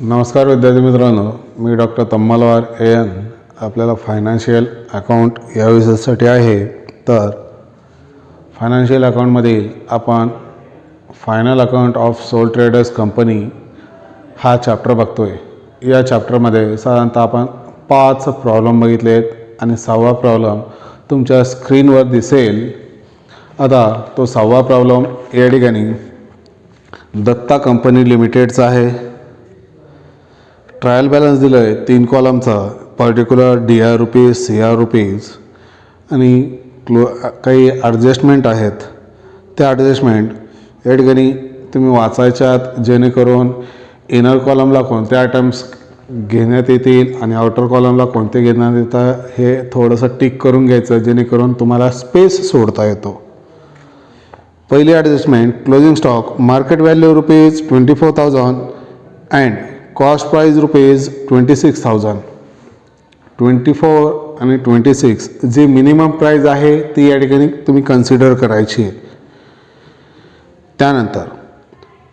नमस्कार विद्यार्थी मित्रांनो, मी डॉक्टर तम्मलवार एन आपल्याला फायनान्शियल अकाउंट या विषयासाठी आहे. तर फायनान्शियल अकाउंटमधील आपण final account of sole traders company हा चॅप्टर बघतो आहे. या चॅप्टरमध्ये साधारणतः आपण 5 प्रॉब्लेम बघितले आहेत आणि 6वा प्रॉब्लेम तुमच्या स्क्रीनवर दिसेल. आता तो 6वा प्रॉब्लेम या ठिकाणी दत्ता कंपनी लिमिटेडचा आहे. ट्रायल बॅलन्स दिलं आहे 3 कॉलमचा, particular DR rupees, CR rupees आणि काही ॲडजस्टमेंट आहेत. त्या ॲडजस्टमेंट या ठिकाणी तुम्ही वाचायच्यात, जेणेकरून इनर कॉलमला कोणते आयटम्स घेण्यात येतील आणि आउटर कॉलमला कोणते घेण्यात येतात हे थोडंसं टिक करून घ्यायचं, जेणेकरून तुम्हाला स्पेस सोडता येतो. पहिली adjustment, closing stock market value rupees 24,000 and cost price rupees 26,000. 24 आणि 26 जी मिनिमम प्राइस आहे ती या ठिकाणी तुम्ही कन्सिडर करायची आहे. त्यानंतर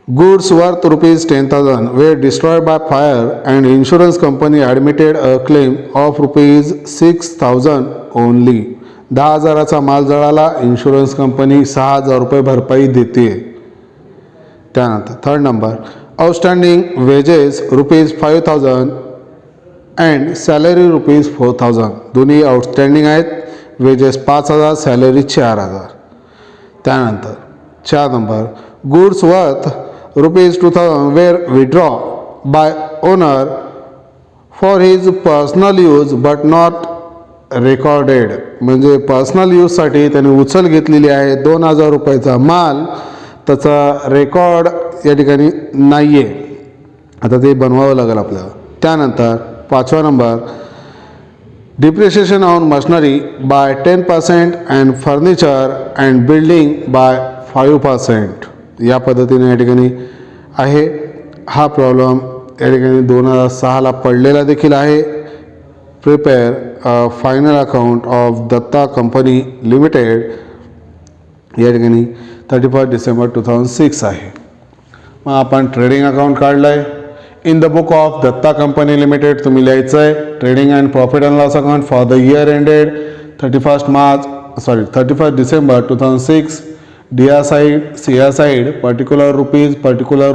goods worth rupees 10,000 were destroyed by fire and insurance company admitted a claim of rupees 6,000 only. 10,000चा माल जळाला, इन्शुरन्स कंपनी 6,000 रुपये भरपाई देते. त्यानंतर third number, outstanding wages rupees 5,000 and salary rupees 4,000. दोन्ही आउटस्टँडिंग आहेत. Wages 5,000, salary 4,000. त्यानंतर 4 number, goods worth rupees 2,000 were withdraw by owner for his personal use but not recorded. म्हणजे पर्सनल यूजसाठी त्याने उचल घेतलेली आहे 2,000 रुपयाचा माल, त्याचा रेकॉर्ड या ठिकाणी नाही आहे. आता ते बनवावं लागेल आपल्याला. त्यानंतर 5वा number, depreciation on machinery by 10% and furniture and building by 5%. या पद्धतीने या ठिकाणी आहे. हा प्रॉब्लेम या ठिकाणी 2006ला पडलेला देखील आहे. Prepare a final account of Datta company limited या ठिकाणी 31 डिसेंबर 2006 आहे. मग आपण ट्रेडिंग अकाउंट काढलं आहे. In the book of Datta company limited तुम्ही लिहायचं आहे trading and profit and loss account for the year ended 31 December 2006. DR side, CR side, particular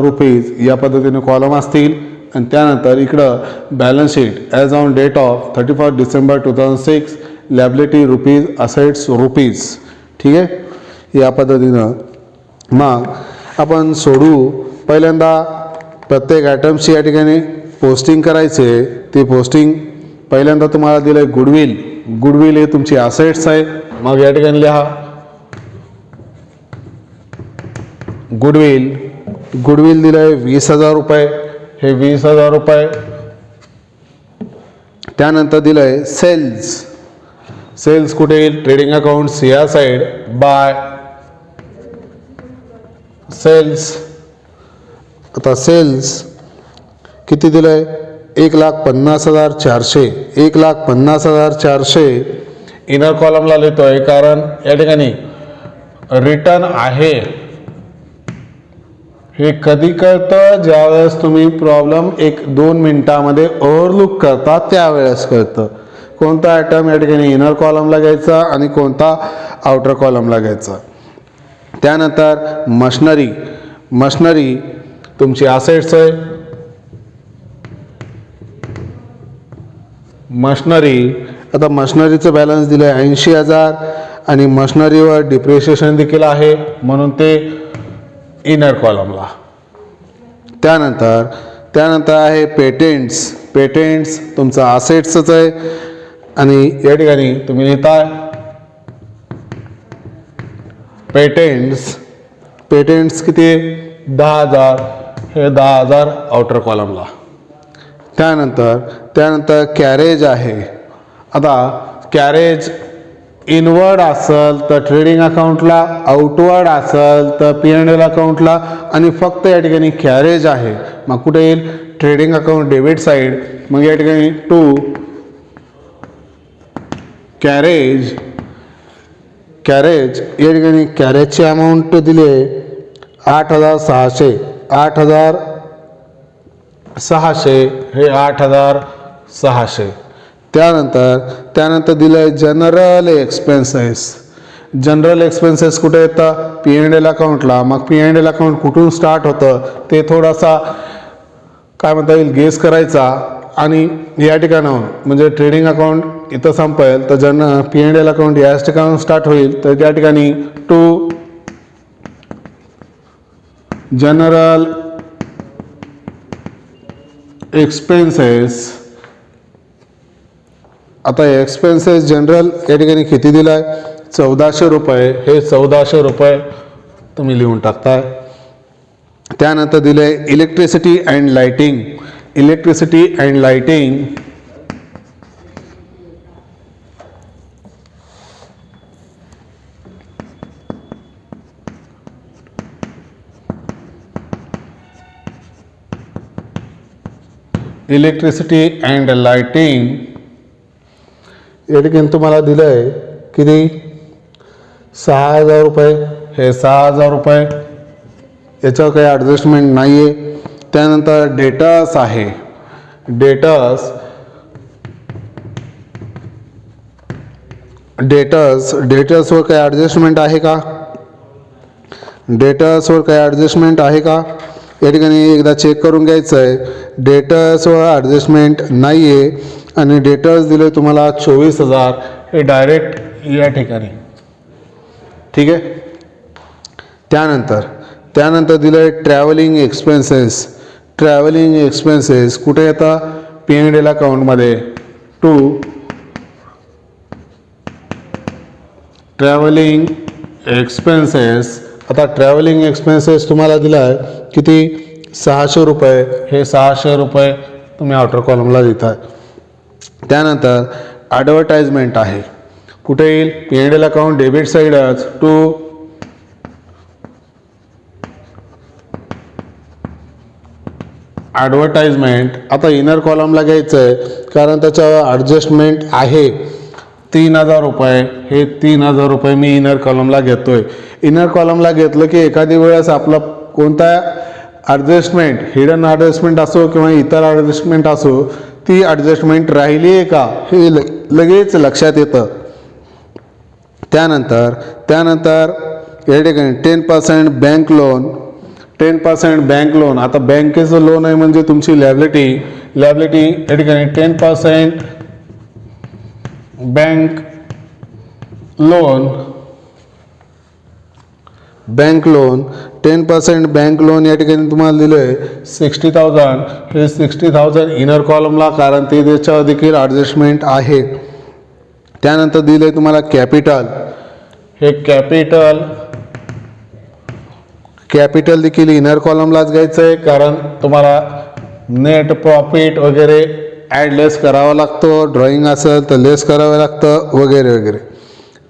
rupees या पद्धतीने कॉलम असतील. आणि त्यानंतर इकडं balance sheet as on date of 31 December 2006, liability rupees, assets rupees. ठीक आहे, या पद्धतीनं मग आपण सोडू. पहिल्यांदा प्रत्येक आयटमची या ठिकाणी पोस्टिंग करायचे. ती पोस्टिंग पहिल्यांदा तुम्हाला दिलं आहे गुडविल हे तुमची असेट्स आहे. मग या ठिकाणी लिहा गुडविल दिलं आहे 20,000 रुपये, हे 20,000 रुपये. त्यानंतर दिलं आहे सेल्स कुठे येईल? Trading account CR side by cells. आता सेल्स किती दिलं आहे? 1,50,400. 1,50,400 इनर कॉलमला लिहितो आहे, कारण या ठिकाणी रिटर्न आहे. हे कधी कळतं? ज्यावेळेस तुम्ही प्रॉब्लेम 1-2 मिनिटामध्ये ओव्हरलुक करता त्यावेळेस कळतं कोणता आयटम या ठिकाणी इनर कॉलमला घ्यायचा आणि कोणता आउटर कॉलमला घ्यायचा. त्यानंतर मशनरी तुमची असेट्स आहे. आता मशनरीचं बॅलन्स दिलं आहे 80,000 आणि मशनरीवर डिप्रिशिएशन देखील आहे, म्हणून ते इनर कॉलमला. त्यानंतर आहे पेटेंट्स तुमचं असेट्सच आहे आणि या ठिकाणी तुम्ही लिहिताय पेटेंट्स किती? 10,000. हे 10,000 आउटर कॉलमला. त्यानंतर कॅरेज आहे. आता कॅरेज इनवर्ड असेल तर ट्रेडिंग अकाउंटला, आउटवर्ड असेल तर P&L अकाउंटला, आणि फक्त या ठिकाणी कॅरेज आहे. मग कुठे येईल? Trading account debit side. मग या ठिकाणी टू कॅरेज या ठिकाणी कॅरेजची अमाऊंट दिली आहे 8,600. 600 हे 8600. त्यानंतर दिलं आहे जनरल एक्सपेन्सेस. जनरल एक्सपेन्सेस कुठे येतं? P&L अकाउंटला. मग P&L अकाउंट कुठून स्टार्ट होतं ते थोडासा काय म्हणता येईल गेस करायचा आणि या ठिकाणाहून म्हणजे ट्रेडिंग अकाउंट इथं संपेल तर P&L अकाउंट याच ठिकाणाहून स्टार्ट होईल. तर त्या ठिकाणी टू जनरल एक्सपेन्सेस. आता एक्सपेन्सेस जनरल या ठिकाणी किती दिला आहे? 1400 रुपये. हे 1400 रुपये तुम्ही लिहून टाकताय. त्यानंतर दिलं आहे electricity and lighting. Electricity and lighting electricity and lighting या ठिकाणी तुम्हाला दिलं आहे किती? 6000 रुपये. हे 6000 रुपये याच्यावर काही ॲडजस्टमेंट नाही आहे. त्यानंतर डेटर्स आहे. डेटर्सवर काही ॲडजस्टमेंट आहे का? डेटर्सवर काही ॲडजस्टमेंट आहे का या ठिकाणी एकदा चेक करून घ्यायचं आहे. डेटर्सवर ॲडजस्टमेंट नाही आहे आणि डेटर्स दिले तुम्हाला 24,000 हे डायरेक्ट या ठिकाणी. ठीक आहे. त्यानंतर दिलं आहे ट्रॅव्हलिंग एक्सपेन्सेस. ट्रॅव्हलिंग एक्सपेन्सेस कुठे येतात? P&L अकाउंटमध्ये. To travelling expenses. आता ट्रॅव्हलिंग एक्सपेन्सेस तुम्हाला दिला आहे किती? 600 रुपये. हे 600 रुपये तुम्ही आउटर कॉलमला देताय. त्यानंतर ॲडव्हर्टाइजमेंट आहे. कुठे येईल? P&L अकाउंट डेबिट साईडच. To advertisement. आता इनर कॉलमला घ्यायचं आहे कारण त्याच्यावर ॲडजस्टमेंट आहे 3000 रुपये. हे 3000 रुपये मी इनर कॉलमला घेतोय. इनर कॉलमला घेतलं की एखादी वेळेस आपलं कोणता ॲडजस्टमेंट हिडन ॲडजस्टमेंट असो किंवा इतर ॲडजस्टमेंट असो ती ॲडजस्टमेंट राहिली आहे का हे लगेच लक्षात येतं. त्यानंतर या ठिकाणी 10% बँक लोन. 10% bank loan. आता बँकेचं लोन आहे म्हणजे तुमची लॅबिलिटी या ठिकाणी 10% बँक लोन. 10% बँक लोन या ठिकाणी तुम्हाला दिलं आहे 60,000. हे 60,000 इनर कॉलमला कारण ते त्याच्यावर देखील ॲडजस्टमेंट आहे. त्यानंतर दिलं आहे तुम्हाला कॅपिटल. हे कॅपिटल देखील इनर कॉलमलाच घ्यायचं आहे कारण तुम्हाला नेट प्रॉफिट वगैरे ॲड लेस करावा लागतो. ड्रॉइंग असेल तर लेस करावं लागतं वगैरे वगैरे.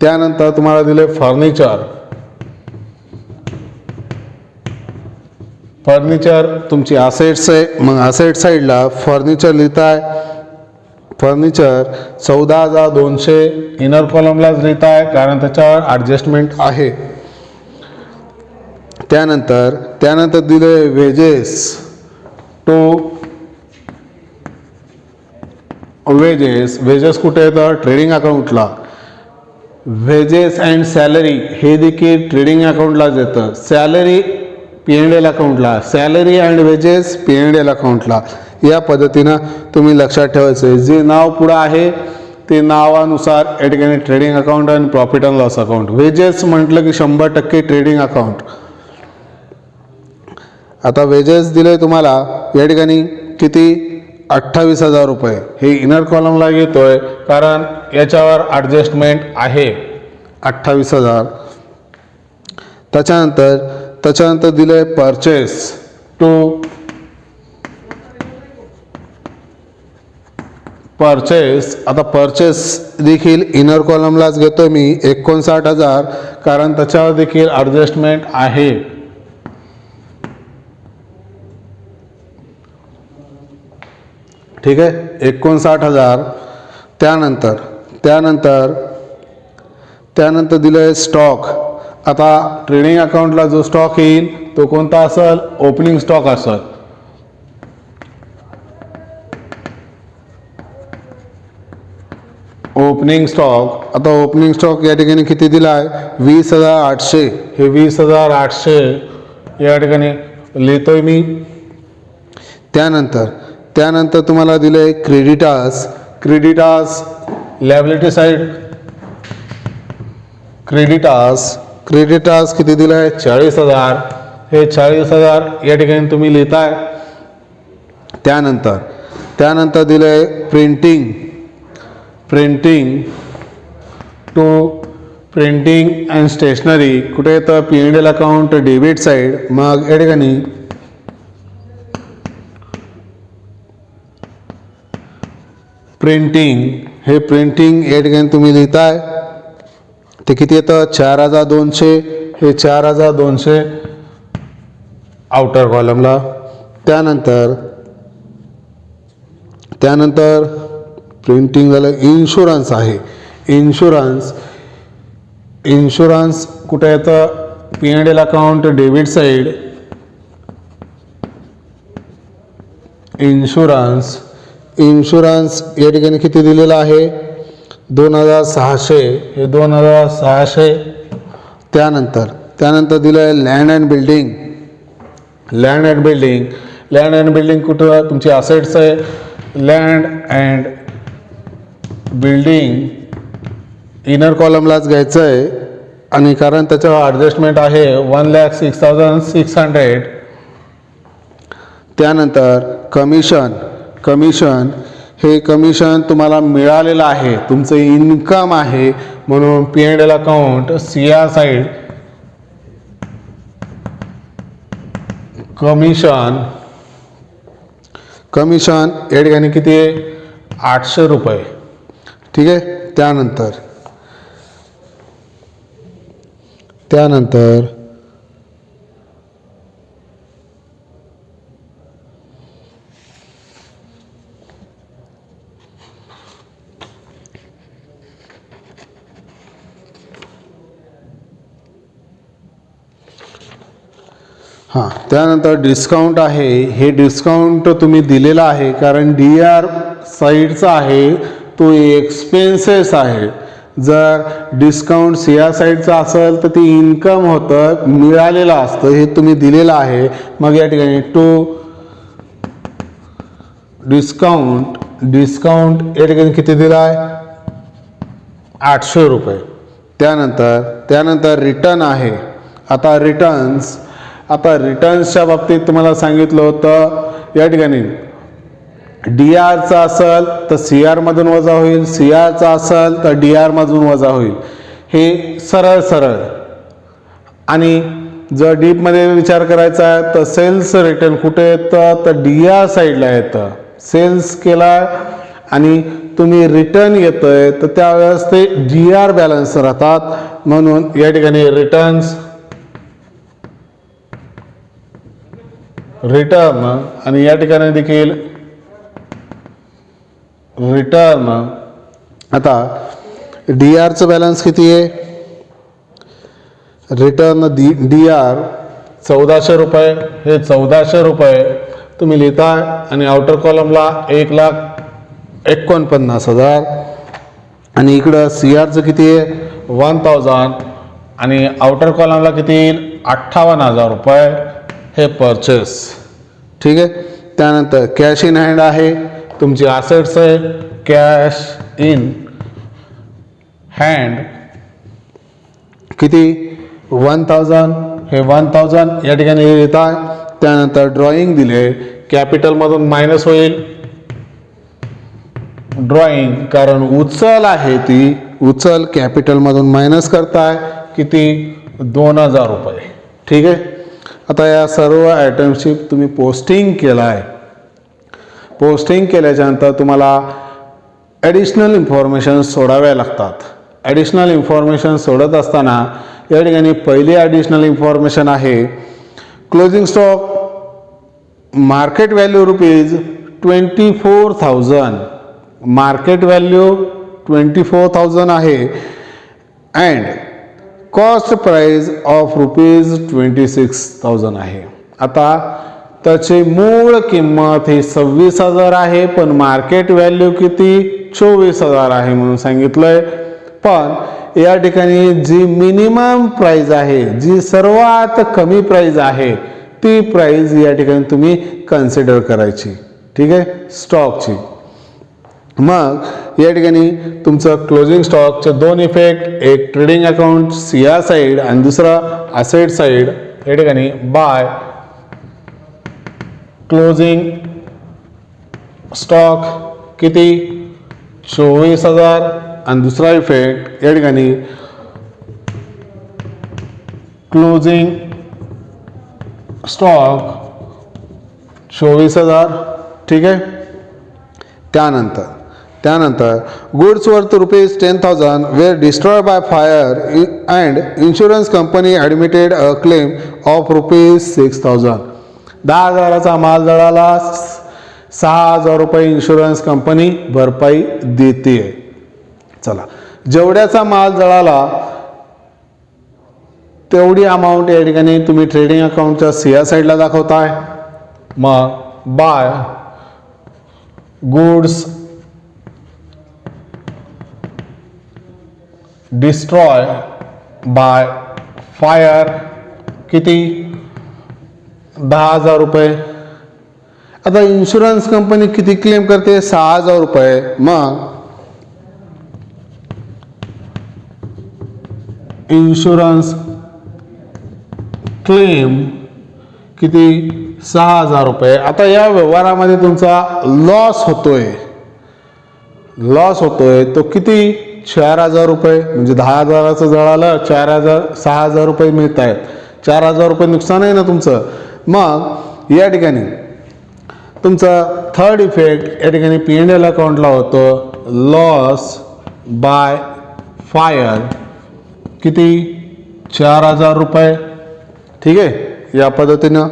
त्यानंतर तुम्हाला दिले फर्निचर तुमची असेट्स आहे. मग असेट साईडला फर्निचर लिहिताय. फर्निचर 14,200 इनर कॉलमलाच लिहिताय कारण त्याच्यावर ॲडजस्टमेंट आहे. त्यानंतर दिले वेजेस. टू वेजेस कुठे येतं? ट्रेडिंग अकाउंटला. वेजेस अँड सॅलरी हे देखील ट्रेडिंग अकाउंटलाच येतं. सॅलरी P&L अकाउंटला. सॅलरी अँड वेजेस P&L अकाउंटला. या पद्धतीनं तुम्ही लक्षात ठेवायचं. जे नाव पुढं आहे ते नावानुसार या ठिकाणी ट्रेडिंग अकाउंट आणि profit and loss account. Wedges म्हटलं की 100% ट्रेडिंग अकाउंट. आता वेजेस दिले तुम्हाला या ठिकाणी किती? 28,000 रुपये. हे इनर कॉलमला घेतोय कारण याच्यावर ॲडजस्टमेंट आहे 28,000. त्याच्यानंतर दिले परचेस. To purchase. आता परचेस देखील इनर कॉलमलाच घेतोय मी 59,000 कारण त्याच्यावर देखील ॲडजस्टमेंट आहे. ठीक आहे. 59,000. त्यानंतर दिलं आहे स्टॉक. आता ट्रेडिंग अकाउंटला जो स्टॉक येईल तो कोणता असेल? ओपनिंग स्टॉक असेल. Opening stock. आता ओपनिंग स्टॉक या ठिकाणी किती दिला आहे 20,800. हे 20,800 या ठिकाणी लिहितोय मी. त्यानंतर तुम्हाला दिलं आहे क्रेडिटार्स. लॅबिलिटी साईड क्रेडिटार्स किती दिलं आहे 40,000. हे 40,000 या ठिकाणी तुम्ही लिहिताय. त्यानंतर दिलं आहे प्रिंटिंग अँड स्टेशनरी. कुठे येतं P&L अकाउंट डेबिट साईड. मग या ठिकाणी प्रिंटिंग या ठिकाणी तुम्ही लिहिताय. ते किती येतं 4,200. हे 4,200 आउटर कॉलमला. त्यानंतर प्रिंटिंग झालं. इन्शुरन्स आहे. इन्शुरन्स कुठे येतं P&L account debit side. Insurance या ठिकाणी किती दिलेलं आहे 2,600. हे 2,600. त्यानंतर दिलं आहे लँड अँड बिल्डिंग कुठं तुमची असेट्स आहे. लँड अँड बिल्डिंग इनर कॉलमलाच घ्यायचं आहे आणि कारण त्याच्यावर ॲडजस्टमेंट आहे 1,06,600. त्यानंतर कमिशन हे कमिशन तुम्हाला मिळालेलं आहे. तुमचं इन्कम आहे म्हणून P&L account CR side commission या ठिकाणी किती आहे 800 रुपये. ठीक आहे. त्यानंतर त्यानंतर डिस्काउंट आहे. हे डिस्काउंट तुम्ही दिलेला आहे कारण DR साईडचा आहे तो एक्सपेन्सेस आहे. जर डिस्काउंट CR साईडचा असेल तर ते इन्कम होतं मिळालेलं असतं. हे तुम्ही दिलेलं आहे. मग या ठिकाणी डिस्काउंट या ठिकाणी किती दिला आहे 800 रुपये. त्यानंतर रिटर्न आहे. आता रिटर्न्सच्या बाबतीत तुम्हाला सांगितलं होतं या ठिकाणी DRचा असेल तर CR मधून वजा होईल. CRचा असेल तर DR मधून वजा होईल. हे सरळ. आणि जर डीपमध्ये विचार करायचा आहे तर सेल्स रिटर्न कुठे येतं तर DR साईडला येतं. सेल्स केला आणि तुम्ही रिटर्न येतंय तर त्यावेळेस ते DR बॅलन्स राहतात. म्हणून या ठिकाणी रिटर्न आणि या ठिकाणी देखील रिटर्न. आता DRचं बॅलन्स किती आहे रिटर्न DR 1,400 रुपये. हे 1,400 रुपये तुम्ही लिहिताय आणि आउटर कॉलमला 1,49,000 आणि इकडं CRचं किती आहे 1,000 आणि आउटर कॉलमला किती येईल 58,000 रुपये. हे परचेस. ठीक आहे. त्यानंतर कॅश इन हँड आहे. तुमची असेट्स आहे कॅश इन हँड किती 1,000. हे 1,000 या ठिकाणी येतात. त्यानंतर ड्रॉइंग दिले कॅपिटलमधून मायनस होईल ड्रॉइंग कारण उचल आहे ती उचल कॅपिटलमधून मायनस करताय किती 2,000 रुपये. ठीक आहे. आता या सर्व आयटमची तुम्ही पोस्टिंग केला आहे. पोस्टिंग केल्याच्यानंतर तुम्हाला ॲडिशनल इन्फॉर्मेशन सोडाव्या लागतात. ॲडिशनल इन्फॉर्मेशन सोडत असताना या ठिकाणी पहिली ॲडिशनल इन्फॉर्मेशन आहे closing stock market value ₹24,000. Market value 24,000 आहे अँड कॉस्ट प्राइस ऑफ ₹26,000 आहे. आता त्याची मूळ किंमत ही 26,000 आहे पण मार्केट व्हॅल्यू किती 24,000 आहे म्हणून सांगितलंय. पण या ठिकाणी जी मिनिमम प्राइस आहे, जी सर्वात कमी प्राइस आहे, ती प्राइस या ठिकाणी तुम्ही कन्सिडर करायची. ठीक आहे, स्टॉकची. मग या ठिकाणी तुमचं क्लोजिंग स्टॉकचे दोन इफेक्ट, एक ट्रेडिंग अकाउंट सीआर साईड आणि दुसरा असेट साईड. या ठिकाणी बाय क्लोजिंग स्टॉक किती 24,000 आणि दुसरा इफेक्ट या ठिकाणी क्लोजिंग स्टॉक 24,000. ठीक आहे. त्यानंतर goods worth ₹10,000 were destroyed by fire and insurance company admitted a claim of ₹6,000. 10,000चा माल जळाला, 6,000 रुपये इन्शुरन्स कंपनी भरपाई देते. चला, जेवढ्याचा माल जळाला तेवढी अमाऊंट या ठिकाणी तुम्ही ट्रेडिंग अकाउंटच्या सीआर साईडला दाखवताय. मग by goods destroy by fire किती 10,000 रुपये. आता इन्शुरन्स कंपनी किती क्लेम करते 6,000 रुपये. मग इन्शुरन्स क्लेम किती 6,000 रुपये. आता या व्यवहारामध्ये तुमचा लॉस होतोय तो किती 4,000 रुपये. म्हणजे 10,000चं जळालं, 6,000 रुपये मिळत आहेत. 4,000 रुपये नुकसान आहे ना तुमचं. मग या ठिकाणी तुमचा थर्ड इफेक्ट या ठिकाणी P&L अकाउंटला होतो, लॉस बाय फायर किती 4,000 रुपये. ठीक आहे, या पद्धतीनं.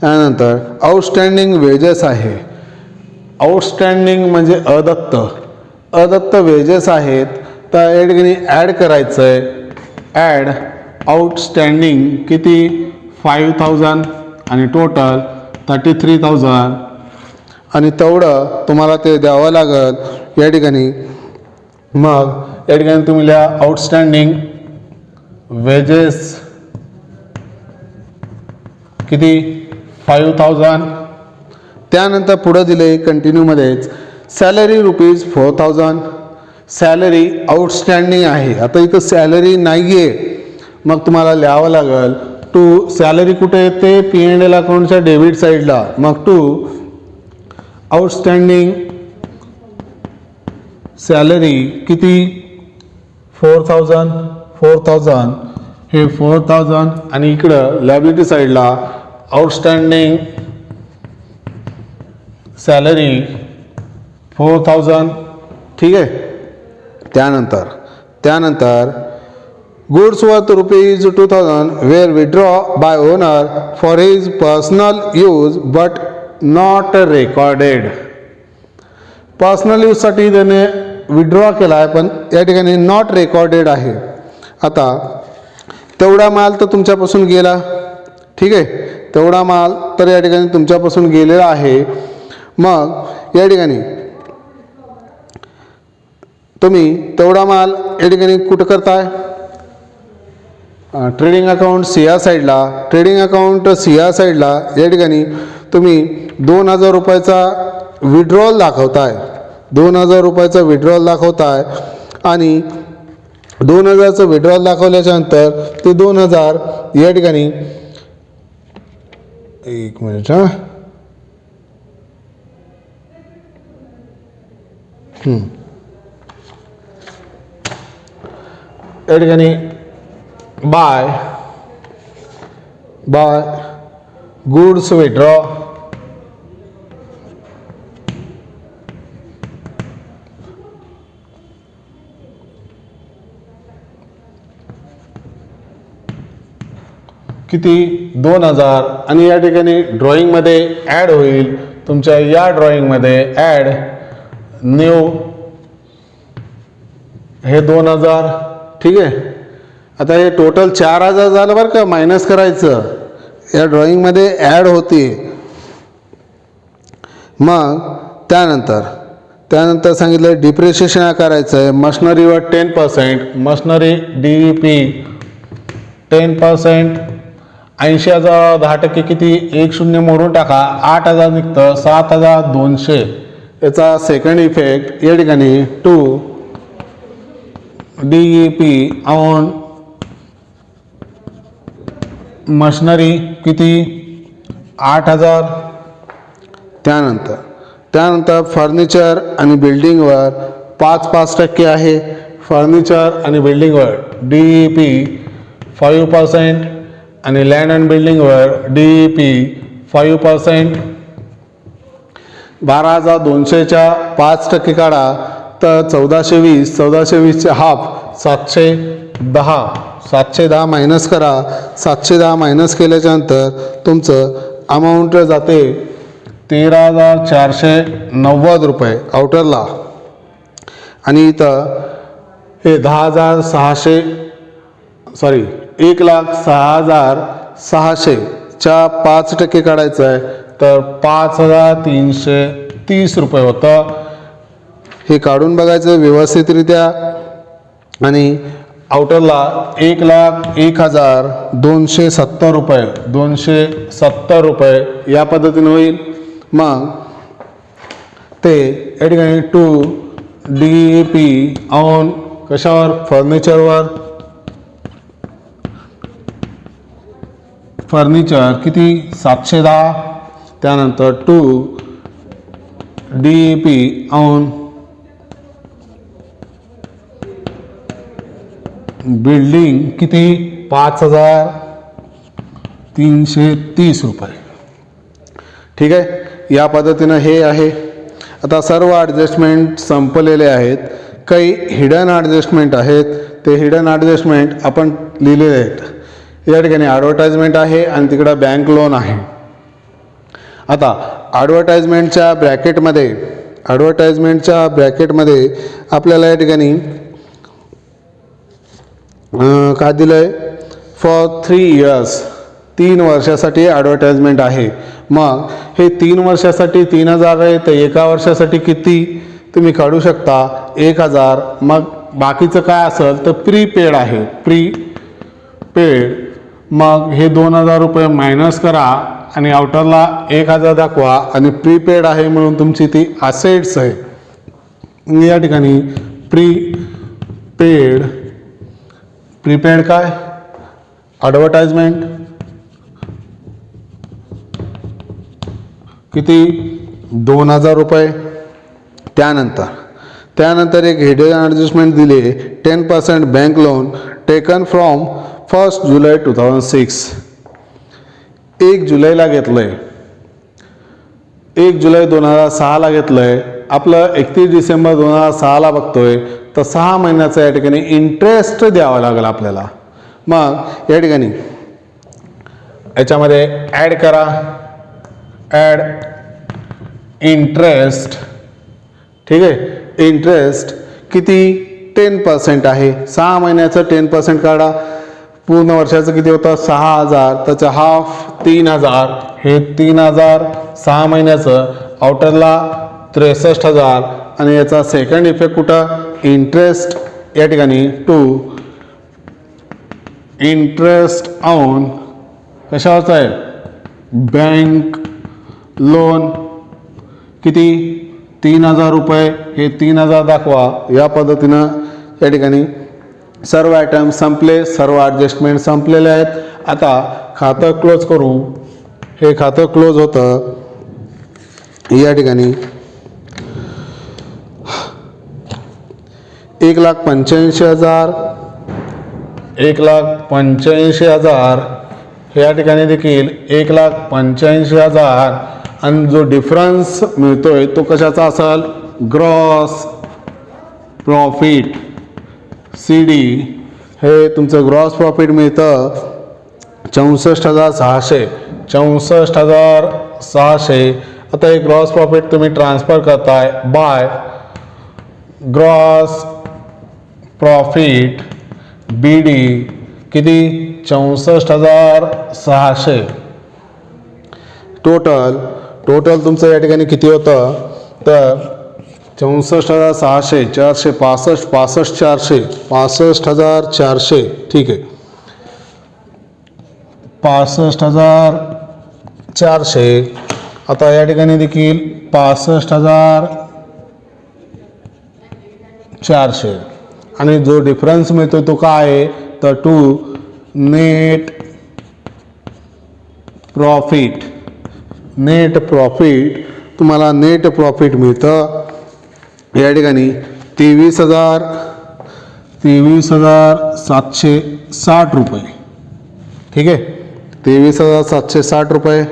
त्यानंतर आउटस्टँडिंग वेजेस आहे. आउटस्टँडिंग म्हणजे अदत्त वेजेस आहेत. तर या ठिकाणी ॲड करायचं आहे. ॲड आउटस्टँडिंग किती 5,000 आणि टोटल 33,000 आणि तेवढं तुम्हाला ते द्यावं लागेल या ठिकाणी. मग या ठिकाणी तुम्ही लिहा आउटस्टँडिंग वेजेस किती 5,000. त्यानंतर पुढं दिले कंटिन्यूमध्येच सॅलरी ₹4,000. सॅलरी आउटस्टँडिंग आहे. आता इथं सॅलरी नाही आहे, मग तुम्हाला लिहावं लागेल टू. सॅलरी कुठे येते P&L अकाउंटच्या डेबिट साईडला. मग टू आउटस्टँडिंग सॅलरी किती 4,000 हे 4,000 आणि इकडं लायबिलिटी साईडला आउटस्टँडिंग सॅलरी 4,000. ठीक आहे. त्यानंतर goods worth ₹2,000 were withdraw by owner for his personal use but not recorded. Personal यूजसाठी त्याने विड्रॉ केला आहे, पण या ठिकाणी नॉट रेकॉर्डेड आहे. आता तेवढा माल तर तुमच्यापासून गेला. ठीक आहे, तेवढा माल तर या ठिकाणी तुमच्यापासून गेलेला आहे. मग या ठिकाणी तुम्ही तेवढा माल या ठिकाणी कुठं करताय ट्रेडिंग अकाउंट सीआर साईडला. या ठिकाणी तुम्ही 2,000 रुपयाचा विड्रॉल दाखवताय. 2,000 रुपयाचा विड्रॉल दाखवताय आणि 2,000चं विड्रॉल दाखवल्याच्या नंतर ते 2,000 या ठिकाणी एक मिनिट या ठिकाणी बाय गुड्स विड्रॉ किती 2,000 आणि या ठिकाणी ड्रॉइंगमध्ये ॲड होईल. तुमच्या या ड्रॉइंगमध्ये ॲड न्यू हे 2,000. ठीक आहे. आता हे टोटल 4,000 झालं बरं का, मायनस करायचं. या ड्रॉइंगमध्ये ॲड होते. मग त्यानंतर सांगितलं डिप्रिशिएशन करायचं आहे. मशनरीवर 10%, मशनरी DEP 10%, 80,000 10% किती, 10 मोडून टाका, 8,000 निघतं, 7,200. याचा सेकंड इफेक्ट या ठिकाणी 2 DEP ऑन मशनरी किती, 8,000. त्यानंतर फर्निचर आणि बिल्डिंगवर 5% आहे. फर्निचर आणि बिल्डिंगवर DEP 5% आणि लँड अँड बिल्डिंगवर DEP 5%. 12,200च्या 5% काढा तर 1420. 1420चे हाफ 710. 710 मायनस करा. 710 मायनस केल्याच्यानंतर तुमचं अमाऊंट जाते 13,490 रुपये आउटरला. आणि इथं हे 1,06,600च्या 5% काढायचं आहे तर 5,330 रुपये होतं. हे काढून बघायचं व्यवस्थितरित्या. आणि आउटरला 1,01,270 रुपये 270 रुपये या पद्धतीने होईल. मग ते या ठिकाणी 2 DEP ऑन कशावर, फर्निचरवर. फर्निचर किती, 710. त्यानंतर 2 DEP ऑन बिल्डिंग किती, 5,330 रुपये. ठीक आहे, या पद्धतीनं हे आहे. आता सर्व ॲडजस्टमेंट संपलेले आहेत. काही हिडन ॲडजस्टमेंट आहेत. ते हिडन ॲडजस्टमेंट आपण लिहिलेले आहेत. या ठिकाणी ॲडव्हर्टाइजमेंट आहे आणि तिकडं बँक लोन आहे. आता ॲडव्हर्टाइजमेंटच्या ब्रॅकेटमध्ये आपल्याला या ठिकाणी काय दिलं आहे, फॉर 3 years 3 वर्षासाठी ॲडव्हर्टाइजमेंट आहे. मग हे 3 वर्षासाठी 3,000 आहे तर एका वर्षासाठी किती तुम्ही काढू शकता, 1,000. मग बाकीचं काय असेल तर प्रीपेड आहे, प्रीपेड. मग हे 2,000 रुपये मायनस करा आणि आउटरला 1,000 दाखवा आणि प्रीपेड आहे म्हणून तुमची ती असेट्स आहे. या ठिकाणी प्रीपेड काय, ॲडव्हर्टाइजमेंट किती, 2,000 रुपये. त्यानंतर एक हिडन ॲडजस्टमेंट दिली, 10% बँक लोन टेकन फ्रॉम 1 जुलै 2006. 1 जुलैला घेतलं आहे, 1 जुलै 2006ला घेतलं आहे. आपलं 31 डिसेंबर 2006ला बघतोय तर 6 महिन्याचा या ठिकाणी इंटरेस्ट द्यावा लागेल आपल्याला. मग या ठिकाणी याच्यामध्ये ॲड करा, ॲड इंटरेस्ट. ठीक आहे, इंटरेस्ट किती, 10% आहे. 6 महिन्याचं 10% काढा. पूर्ण वर्षाचं किती होतं, 6,000. त्याचं हाफ 3,000. हे 3,000 6 महिन्याचं आउटरला 63,000. आणि याचा सेकंड इफेक्ट कुठं, इंटरेस्ट या ठिकाणी 2 इंटरेस्ट ऑन कशावरचं आहे, बँक लोन किती, 3,000 रुपये. हे 3,000 दाखवा. या पद्धतीनं या ठिकाणी सर्व आयटम संपले, सर्व ॲडजस्टमेंट संपलेले आहेत. आता खातं क्लोज करू. हे खातं क्लोज होतं या ठिकाणी 1,85,000, 1,85,000. या ठिकाणी देखील 1,85,000. आणि जो डिफरन्स मिळतोय तो कशाचा असेल, ग्रॉस प्रॉफिट CD. हे तुमचं ग्रॉस प्रॉफिट मिळतं 64,600. 64,600. आता हे ग्रॉस प्रॉफिट तुम्ही ट्रान्सफर करताय बाय ग्रॉस प्रॉफिट BD किती, 64,600. टोटल तुमचं या ठिकाणी किती होतं, तर 64,600 465 400 65,400 ठीक आहे. 65,400 आता या ठिकाणी देखील 65,400 आणि जो डिफरन्स मिळतो तो काय आहे तर टू नेट प्रॉफिट तुम्हाला नेट प्रॉफिट मिळतं या ठिकाणी 23,760 रुपये. ठीक आहे, 23,760 रुपये.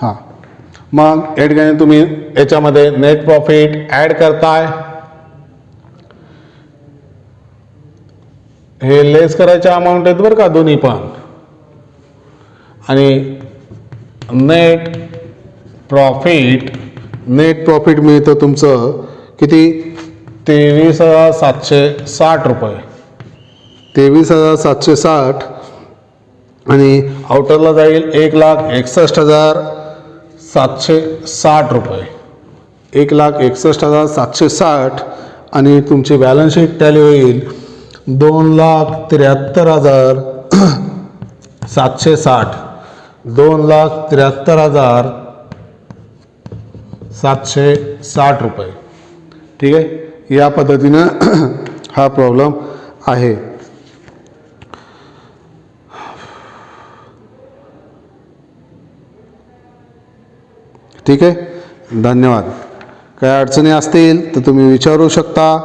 हां, मग या ठिकाणी तुम्ही याच्यामध्ये नेट प्रॉफिट ॲड करताय. हे लेस करायच्या अमाऊंट आहेत बरं का दोन्ही पण. आणि नेट प्रॉफिट मिळतं तुमचं किती 23,760 रुपये. 23,760 आणि आउटरला जाईल 1,61,760 रुपये. 1,61,760 आणि तुमची बॅलन्स शीट टॅली होईल 2,73,760. 2,73,760 रुपये. ठीक आहे, या पद्धतीनं हा प्रॉब्लेम आहे. ठीक आहे, धन्यवाद. काही अडचणी असतील तर तुम्ही विचारू शकता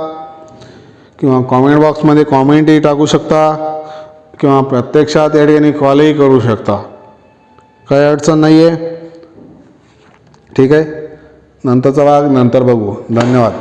किंवा कॉमेंट बॉक्समध्ये कॉमेंटही टाकू शकता किंवा प्रत्यक्षात या ठिकाणी कॉलही करू शकता. काही अडचण नाही आहे. ठीक आहे, नंतरचा भाग नंतर बघू. धन्यवाद.